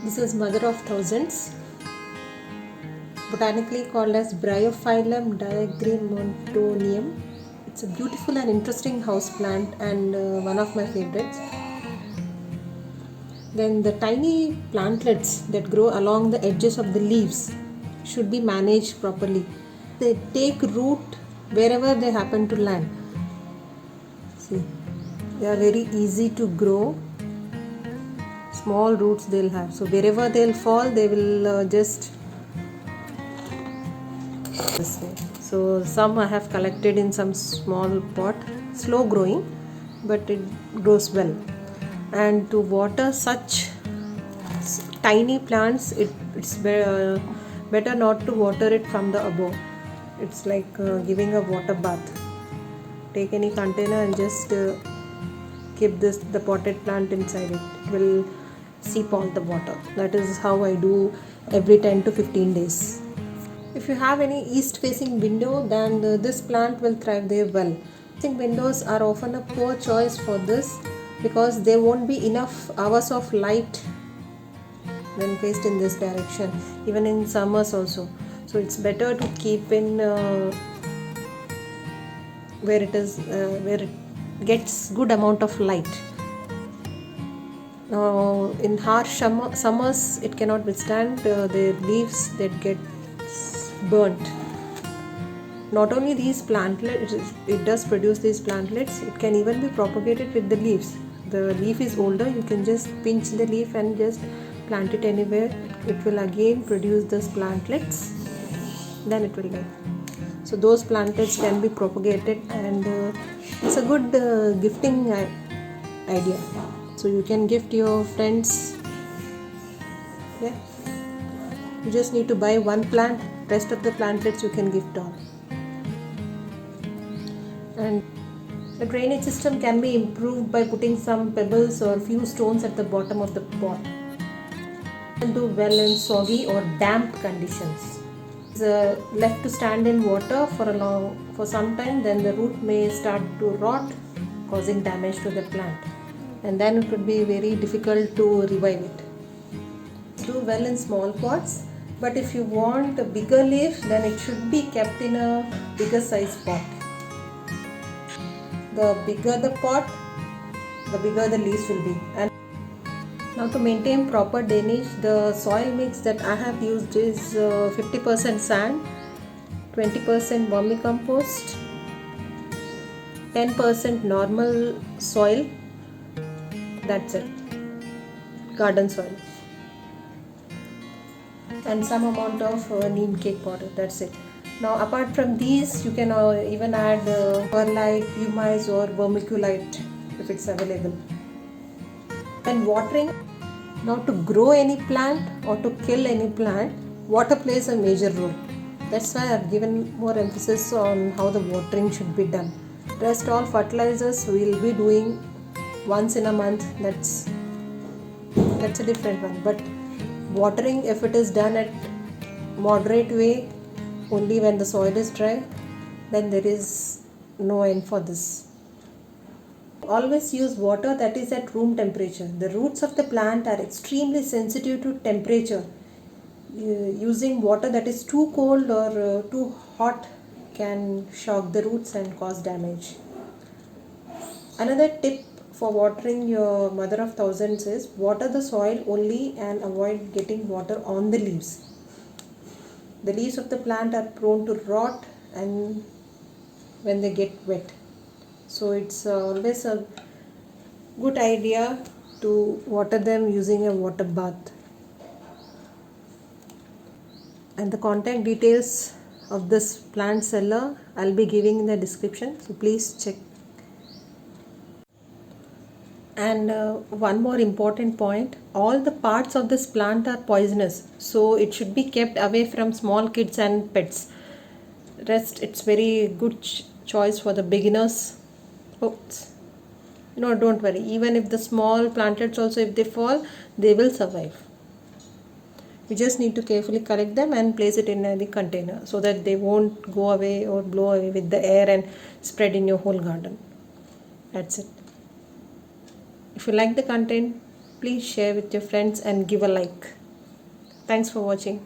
This is mother of thousands, botanically called as Bryophyllum diagrammontonium. It's a beautiful and interesting house plant and one of my favorites. Then the tiny plantlets that grow along the edges of the leaves should be managed properly. They take root wherever they happen to land. See, they are very easy to grow. Small roots they'll have, so wherever they'll fall they will just this way. So some I have collected in some small pot, slow growing, but it grows well. And to water such tiny plants, it's better not to water it from the above. It's like giving a water bath. Take any container and just keep the potted plant inside it. It will seep all the water. That is how I do every 10 to 15 days. If you have any east facing window, then this plant will thrive there well. Facing windows are often a poor choice for this because there won't be enough hours of light when faced in this direction, even in summers also. So it's better to keep in where it gets good amount of light. Now in harsh summers it cannot withstand the leaves that get burnt. Not only these plantlets, it does produce these plantlets, it can even be propagated with the leaves. The leaf is older, you can just pinch the leaf and just plant it anywhere. It will again produce those plantlets, then it will die. So those plantlets can be propagated and it's a good gifting idea. So you can gift your friends. Yeah, you just need to buy one plant, rest of the plantlets you can gift all. And the drainage system can be improved by putting some pebbles or few stones at the bottom of the pot. And do well in soggy or damp conditions. It's left to stand in water for some time, then the root may start to rot, causing damage to the plant, and then it would be very difficult to revive it. Do well in small pots, but if you want a bigger leaf, then it should be kept in a bigger size pot. The bigger the pot, the bigger the leaves will be. And now to maintain proper drainage, the soil mix that I have used is 50% sand, 20% vermicompost, 10% normal soil. That's it. Garden soil. And some amount of neem cake powder. That's it. Now apart from these, you can even add perlite, pumice or vermiculite if it's available. And watering. Now to grow any plant or to kill any plant, water plays a major role. That's why I've given more emphasis on how the watering should be done. Rest all fertilizers we'll be doing once in a month. That's a different one. But watering, if it is done at moderate way, only when the soil is dry, then there is no end for this. Always use water that is at room temperature. The roots of the plant are extremely sensitive to temperature. Using water that is too cold or too hot can shock the roots and cause damage. Another tip for watering your mother of thousands is water the soil only and avoid getting water on the leaves. The leaves of the plant are prone to rot and when they get wet. So it's always a good idea to water them using a water bath. And the contact details of this plant seller I'll be giving in the description, so please check. And one more important point, all the parts of this plant are poisonous, so it should be kept away from small kids and pets. Rest, it's very good choice for the beginners. No, don't worry, even if the small plantlets also, if they fall, they will survive. You just need to carefully collect them and place it in the container so that they won't go away or blow away with the air and spread in your whole garden. That's it. If you like the content, Please share with your friends and give a like. Thanks for watching.